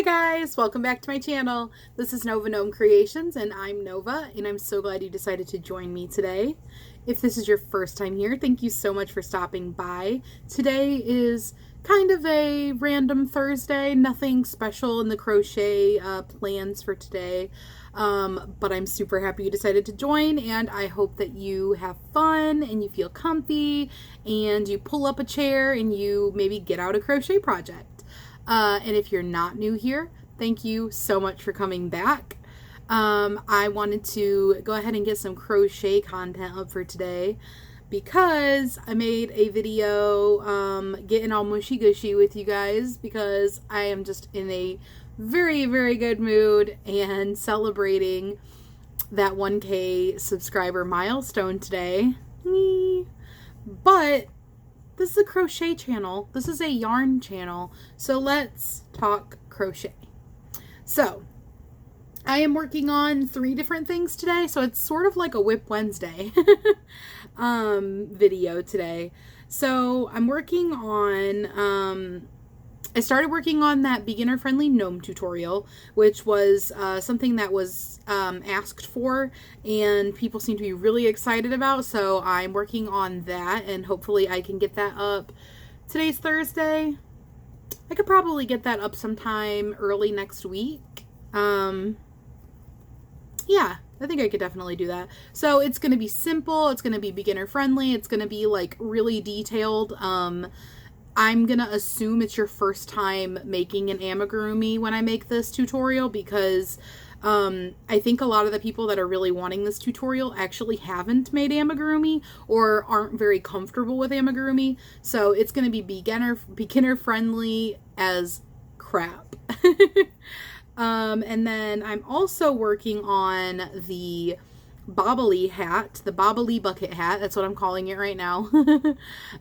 Hi guys, welcome back to my channel. This is Nova Gnome Creations and I'm Nova and I'm so glad you decided to join me today. If this is your first time here, thank you so much for stopping by. Today is kind of a random Thursday, nothing special in the crochet plans for today, but I'm super happy you decided to join and I hope that you have fun and you feel comfy and you pull up a chair and you maybe get out a crochet project. And if you're not new here, thank you so much for coming back. I wanted to go ahead and get some crochet content up for today because I made a video getting all mushy gushy with you guys because I am just in a very, very good mood and celebrating that 1K subscriber milestone today. But this is a crochet channel. This is a yarn channel. So let's talk crochet. So I am working on 3 different things today. So it's sort of like a Whip Wednesday video today. So I'm working on, I started working on that beginner-friendly gnome tutorial, which was something that was asked for and people seem to be really excited about, so I'm working on that and hopefully I can get that up. Today's Thursday. I could probably get that up sometime early next week. Yeah, I think I could definitely do that. So it's going to be simple, it's going to be beginner-friendly, it's going to be like really detailed. I'm gonna assume it's your first time making an amigurumi when I make this tutorial because I think a lot of the people that are really wanting this tutorial actually haven't made amigurumi or aren't very comfortable with amigurumi. So it's gonna be beginner friendly as crap. And then I'm also working on the bobbly hat, the bobbly bucket hat, that's what I'm calling it right now.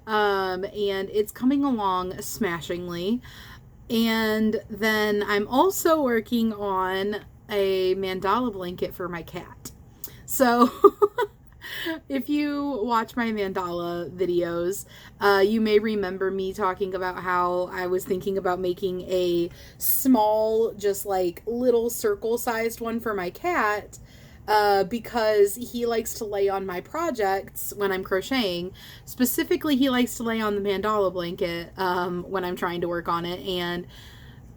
And it's coming along smashingly. And then I'm also working on a mandala blanket for my cat. So if you watch my mandala videos, you may remember me talking about how I was thinking about making a small, just like little circle-sized one for my cat. Because he likes to lay on my projects when I'm crocheting. Specifically, he likes to lay on the mandala blanket when I'm trying to work on it, and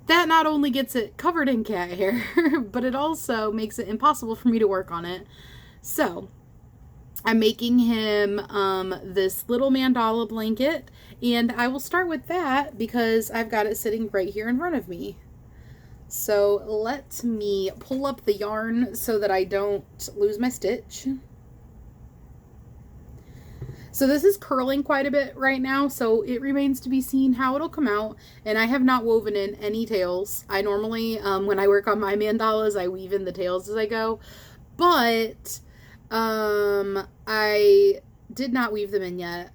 that not only gets it covered in cat hair, but it also makes it impossible for me to work on it. So I'm making him this little mandala blanket, and I will start with that because I've got it sitting right here in front of me. So let me pull up the yarn so that I don't lose my stitch. So this is curling quite a bit right now, so it remains to be seen how it'll come out. And I have not woven in any tails. I normally, when I work on my mandalas, I weave in the tails as I go. But I did not weave them in yet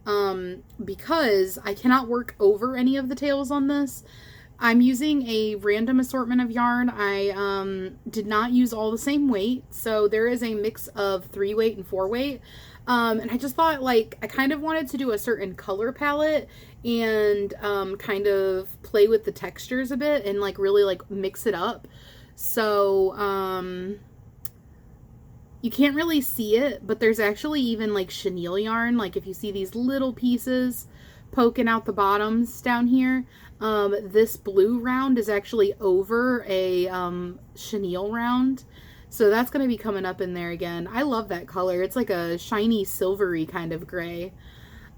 because I cannot work over any of the tails on this. I'm using a random assortment of yarn. I did not use all the same weight, so there is a mix of 3-weight and 4-weight. And I just thought, like, I kind of wanted to do a certain color palette and kind of play with the textures a bit and, like, really, like, mix it up. So, you can't really see it, but there's actually even, like, chenille yarn. Like, if you see these little pieces poking out the bottoms down here, this blue round is actually over a chenille round, so that's going to be coming up in there again. I love that color. It's like a shiny silvery kind of gray.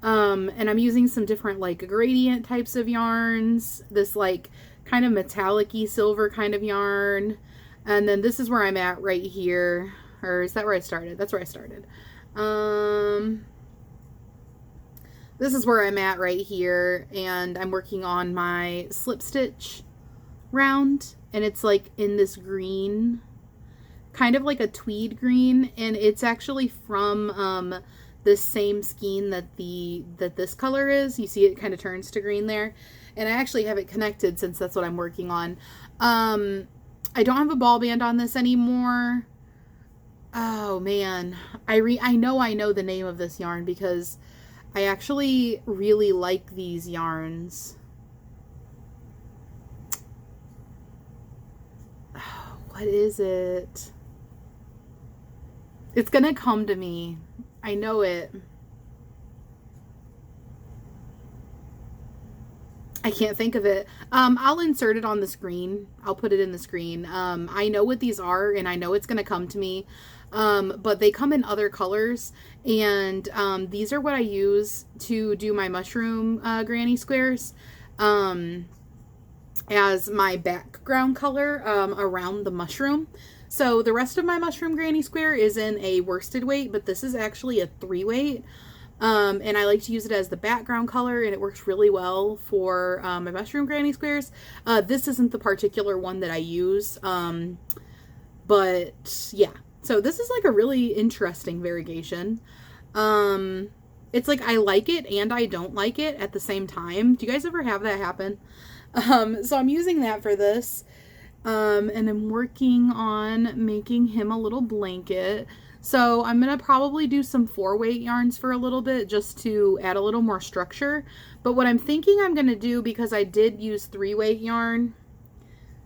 And I'm using some different like gradient types of yarns, this like kind of metallic-y silver kind of yarn, and then this is where I'm at right here. Or is that where I started? That's where I started. This is where I'm at right here, and I'm working on my slip stitch round, and it's like in this green, kind of like a tweed green, and it's actually from this same skein that this color is. You see it kind of turns to green there, and I actually have it connected since that's what I'm working on. I don't have a ball band on this anymore. Oh man, I know the name of this yarn because I actually really like these yarns. What is it? It's gonna come to me. I know it. I can't think of it. I'll insert it on the screen. I'll put it in the screen. I know what these are, and I know it's gonna come to me. But they come in other colors, and these are what I use to do my mushroom granny squares as my background color around the mushroom. So the rest of my mushroom granny square is in a worsted weight, but this is actually a 3-weight. And I like to use it as the background color, and it works really well for my mushroom granny squares. This isn't the particular one that I use, but yeah. So this is like a really interesting variegation. It's like I like it and I don't like it at the same time. Do you guys ever have that happen? So I'm using that for this. And I'm working on making him a little blanket. So I'm going to probably do some 4-weight yarns for a little bit just to add a little more structure. But what I'm thinking I'm going to do, because I did use 3-weight yarn,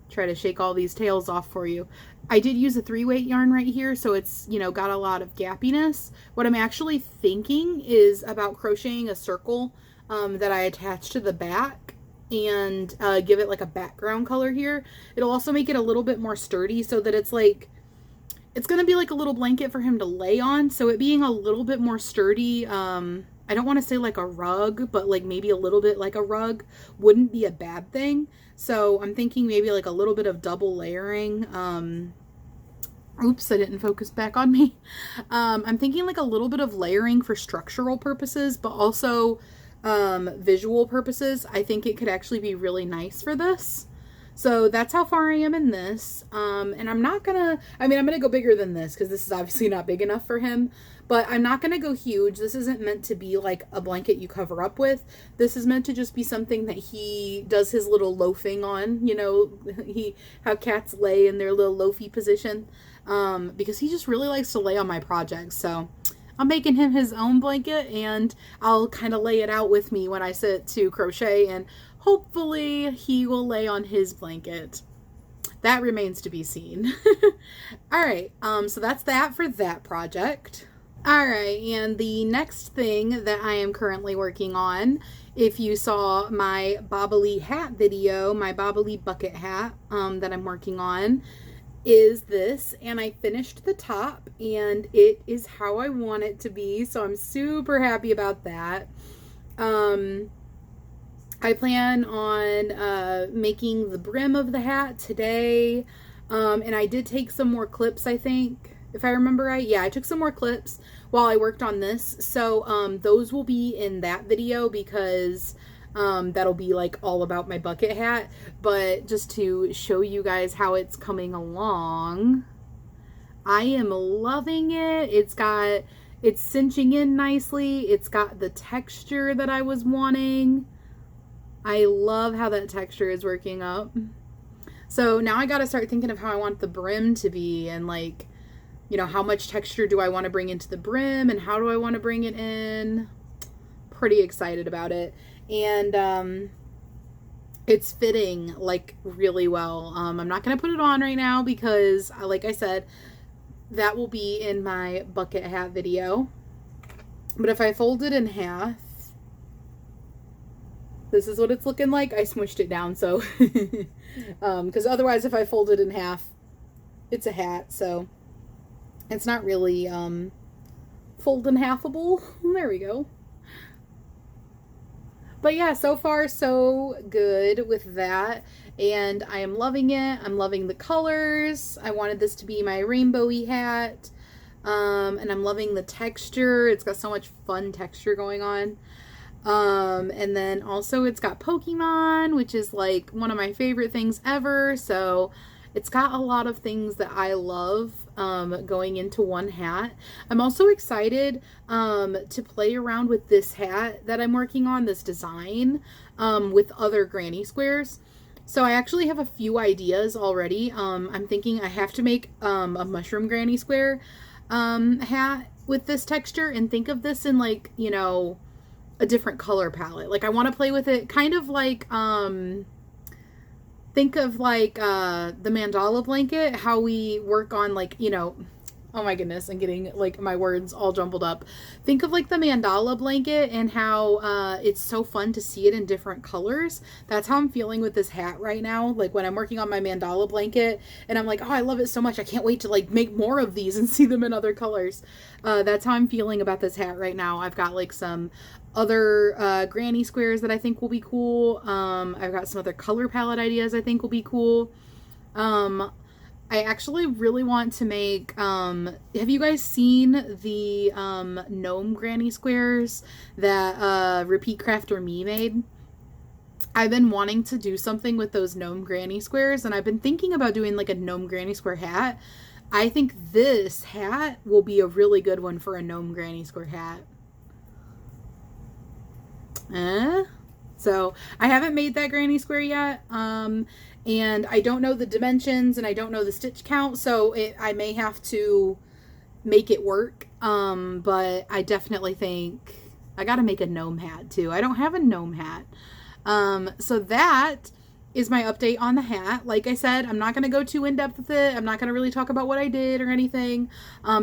try to shake all these tails off for you. I did use a 3-weight yarn right here, so it's, you know, got a lot of gappiness. What I'm actually thinking is about crocheting a circle that I attach to the back and give it like a background color here. It'll also make it a little bit more sturdy so that it's like, it's going to be like a little blanket for him to lay on. So it being a little bit more sturdy, I don't want to say like a rug, but like maybe a little bit like a rug wouldn't be a bad thing. So I'm thinking maybe like a little bit of double layering. Oops, I didn't focus back on me. I'm thinking like a little bit of layering for structural purposes, but also visual purposes. I think it could actually be really nice for this. So that's how far I am in this. And I'm not gonna, I'm gonna go bigger than this because this is obviously not big enough for him, but I'm not gonna go huge. This isn't meant to be like a blanket you cover up with. This is meant to just be something that he does his little loafing on, you know, how cats lay in their little loafy position, because he just really likes to lay on my projects. So I'm making him his own blanket, and I'll kind of lay it out with me when I sit to crochet, and hopefully he will lay on his blanket. That remains to be seen. All right, so that's that for that project. All right, and the next thing that I am currently working on, if you saw my bobbly hat video, my bobbly bucket hat that I'm working on, is this, and I finished the top, and it is how I want it to be, so I'm super happy about that. I plan on making the brim of the hat today, and I did take some more clips, I think, if I remember right. Yeah, I took some more clips while I worked on this, so those will be in that video because that'll be like all about my bucket hat. But just to show you guys how it's coming along, I am loving it. It's cinching in nicely. It's got the texture that I was wanting. I love how that texture is working up. So now I got to start thinking of how I want the brim to be, and like, you know, how much texture do I want to bring into the brim and how do I want to bring it in. Pretty excited about it. And it's fitting like really well. I'm not going to put it on right now because, like I said, that will be in my bucket hat video. But if I fold it in half, this is what it's looking like. I smushed it down, so because otherwise if I fold it in half, it's a hat, so it's not really fold in halfable. There we go. But yeah, so far so good with that, and I am loving it. I'm loving the colors. I wanted this to be my rainbowy hat, and I'm loving the texture. It's got so much fun texture going on. And then also it's got Pokemon, which is like one of my favorite things ever. So it's got a lot of things that I love going into one hat. I'm also excited to play around with this hat that I'm working on, this design, with other granny squares. So I actually have a few ideas already. I'm thinking I have to make a mushroom granny square hat with this texture, and think of this in like, you know, a different color palette. Like I want to play with it kind of like think of like the mandala blanket, how we work on like, you know, oh my goodness, I'm getting like my words all jumbled up. Think of like the mandala blanket and how it's so fun to see it in different colors. That's how I'm feeling with this hat right now. Like when I'm working on my mandala blanket and I'm like, oh, I love it so much. I can't wait to like make more of these and see them in other colors. That's how I'm feeling about this hat right now. I've got like some other granny squares that I think will be cool. I've got some other color palette ideas I think will be cool. I actually really want to make, have you guys seen the gnome granny squares that Repeat Crafter Me made? I've been wanting to do something with those gnome granny squares, and I've been thinking about doing like a gnome granny square hat. I think this hat will be a really good one for a gnome granny square hat. So I haven't made that granny square yet. And I don't know the dimensions and I don't know the stitch count, so I may have to make it work. But I definitely think I got to make a gnome hat too. I don't have a gnome hat. So that is my update on the hat. Like I said, I'm not going to go too in depth with it. I'm not going to really talk about what I did or anything,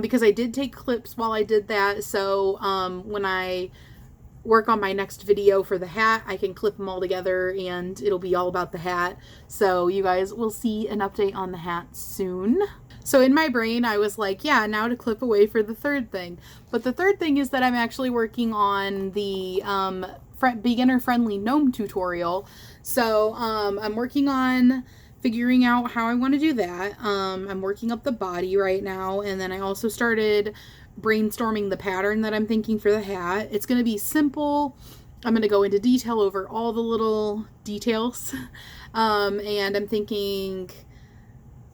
because I did take clips while I did that. So, when I work on my next video for the hat, I can clip them all together and it'll be all about the hat. So you guys will see an update on the hat soon. So in my brain, I was like, yeah, now to clip away for the third thing. But the third thing is that I'm actually working on the beginner-friendly gnome tutorial. So I'm working on figuring out how I want to do that. I'm working up the body right now, and then I also started brainstorming the pattern that I'm thinking for the hat. It's going to be simple. I'm going to go into detail over all the little details. And I'm thinking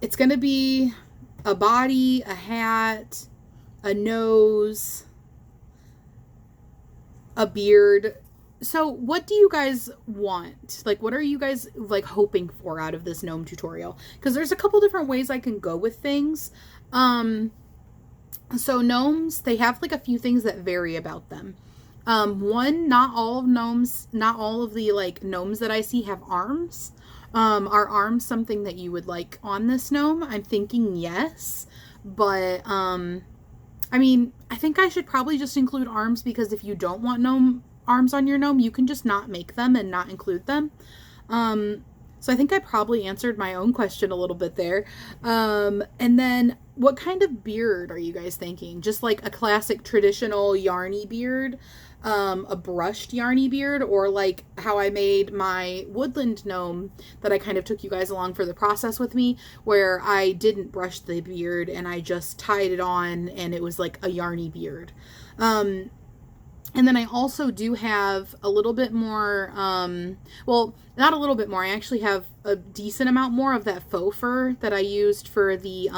it's going to be a body, a hat, a nose, a beard. So what do you guys want? Like, what are you guys like hoping for out of this gnome tutorial? Because there's a couple different ways I can go with things. So gnomes, they have like a few things that vary about them. One, not all of gnomes, not all of the like gnomes that I see have arms. Are arms something that you would like on this gnome? I'm thinking yes, but I mean, I think I should probably just include arms, because if you don't want gnome arms on your gnome, you can just not make them and not include them. So I think I probably answered my own question a little bit there. And then what kind of beard are you guys thinking? Just like a classic traditional yarny beard, a brushed yarny beard, or like how I made my woodland gnome that I kind of took you guys along for the process with me, where I didn't brush the beard and I just tied it on and it was like a yarny beard. And then I also do have a little bit more, well, not a little bit more. I actually have a decent amount more of that faux fur that I used for the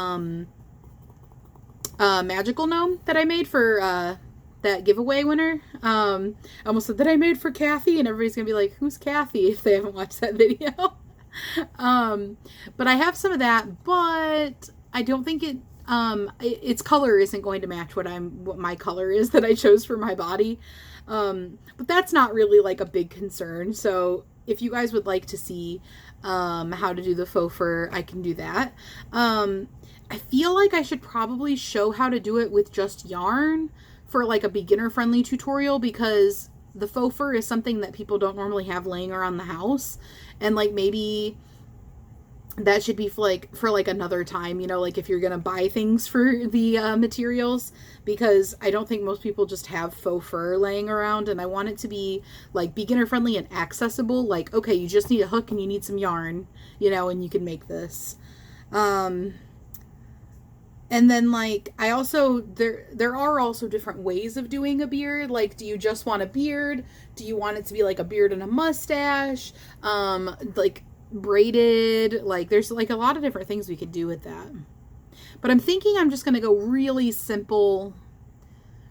magical gnome that I made for that giveaway winner. I almost said that I made for Kathy, and everybody's going to be like, who's Kathy, if they haven't watched that video. But I have some of that, but I don't think its color isn't going to match what my color is that I chose for my body. But that's not really like a big concern. So if you guys would like to see, how to do the faux fur, I can do that. I feel like I should probably show how to do it with just yarn for like a beginner friendly tutorial, because the faux fur is something that people don't normally have laying around the house. And like maybe that should be for like another time, you know, like if you're gonna buy things for the materials, because I don't think most people just have faux fur laying around, and I want it to be like beginner friendly and accessible. Like, okay, you just need a hook and you need some yarn, you know, and you can make this. And then like I also there are also different ways of doing a beard. Like, do you just want a beard? Do you want it to be like a beard and a mustache? Like braided, like there's like a lot of different things we could do with that. But I'm thinking I'm just going to go really simple,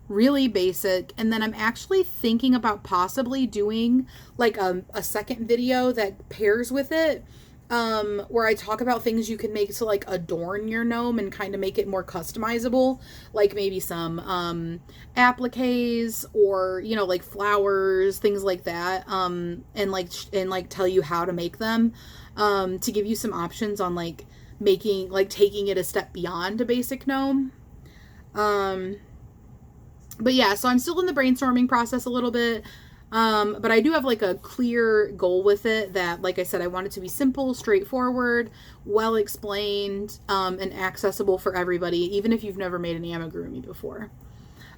really basic, and then I'm actually thinking about possibly doing like a second video that pairs with it, where I talk about things you can make to like adorn your gnome and kind of make it more customizable, like maybe some appliques or, you know, like flowers, things like that, and like tell you how to make them, to give you some options on like making, like taking it a step beyond a basic gnome. But yeah, so I'm still in the brainstorming process a little bit. But I do have like a clear goal with it that, like I said, I want it to be simple, straightforward, well explained, and accessible for everybody, even if you've never made an amigurumi before.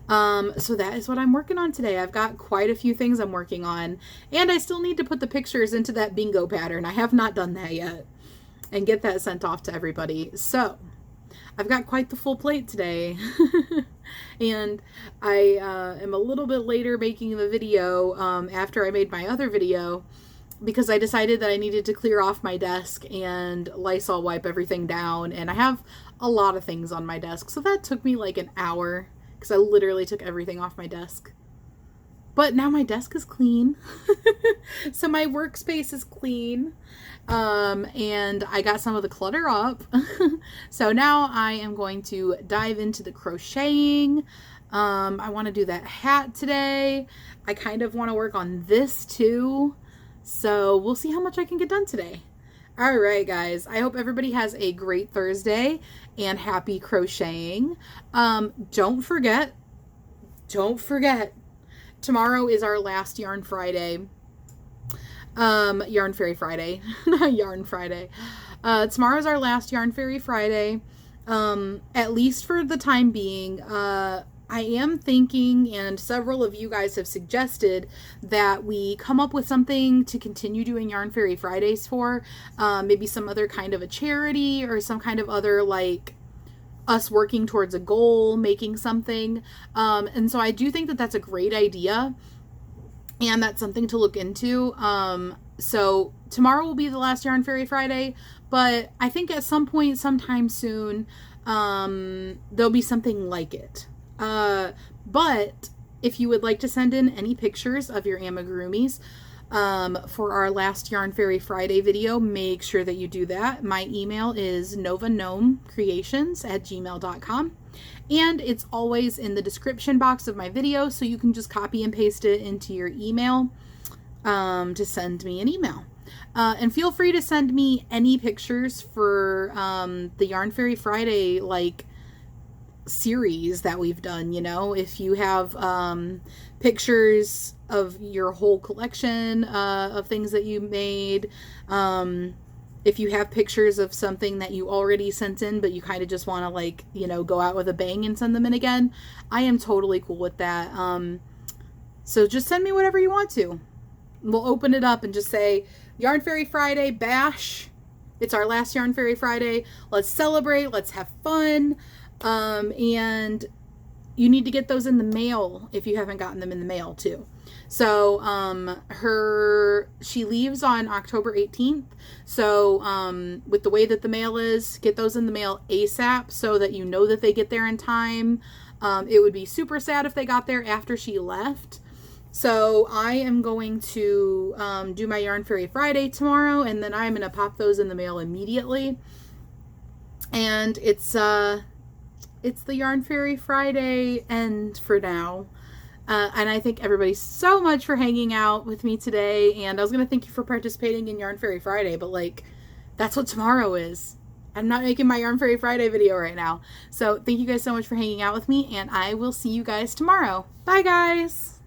So that is what I'm working on today. I've got quite a few things I'm working on, and I still need to put the pictures into that bingo pattern. I have not done that yet, and get that sent off to everybody. So I've got quite the full plate today. And I am a little bit later making the video after I made my other video, because I decided that I needed to clear off my desk and Lysol wipe everything down, and I have a lot of things on my desk, so that took me like an hour because I literally took everything off my desk. But now my desk is clean. So my workspace is clean. And I got some of the clutter up. So now I am going to dive into the crocheting. I want to do that hat today. I kind of want to work on this too. So we'll see how much I can get done today. All right, guys. I hope everybody has a great Thursday and happy crocheting. Don't forget, tomorrow is our last Yarn Friday. Yarn Fairy Friday, not Yarn Friday. Tomorrow's our last Yarn Fairy Friday, at least for the time being. I am thinking, and several of you guys have suggested, that we come up with something to continue doing Yarn Fairy Fridays for, maybe some other kind of a charity or some kind of other, like, us working towards a goal, making something. And so I do think that that's a great idea. And that's something to look into. So tomorrow will be the last Yarn Fairy Friday, but I think at some point, sometime soon, there'll be something like it. But if you would like to send in any pictures of your amigurumis, for our last Yarn Fairy Friday video, make sure that you do that. My email is novagnomecreations@gmail.com. And it's always in the description box of my video, so you can just copy and paste it into your email to send me an email. And feel free to send me any pictures for the Yarn Fairy Friday, like, series that we've done, you know? If you have pictures of your whole collection of things that you made, if you have pictures of something that you already sent in, but you kind of just want to, like, you know, go out with a bang and send them in again, I am totally cool with that. So just send me whatever you want to. We'll open it up and just say, Yarn Fairy Friday bash. It's our last Yarn Fairy Friday. Let's celebrate. Let's have fun. And you need to get those in the mail if you haven't gotten them in the mail too. So, she leaves on October 18th. So, with the way that the mail is, get those in the mail ASAP so that you know that they get there in time. It would be super sad if they got there after she left. So I am going to, do my Yarn Fairy Friday tomorrow, and then I'm going to pop those in the mail immediately. And it's the Yarn Fairy Friday end for now. And I thank everybody so much for hanging out with me today. And I was going to thank you for participating in Yarn Fairy Friday, but, like, that's what tomorrow is. I'm not making my Yarn Fairy Friday video right now. So thank you guys so much for hanging out with me, and I will see you guys tomorrow. Bye, guys!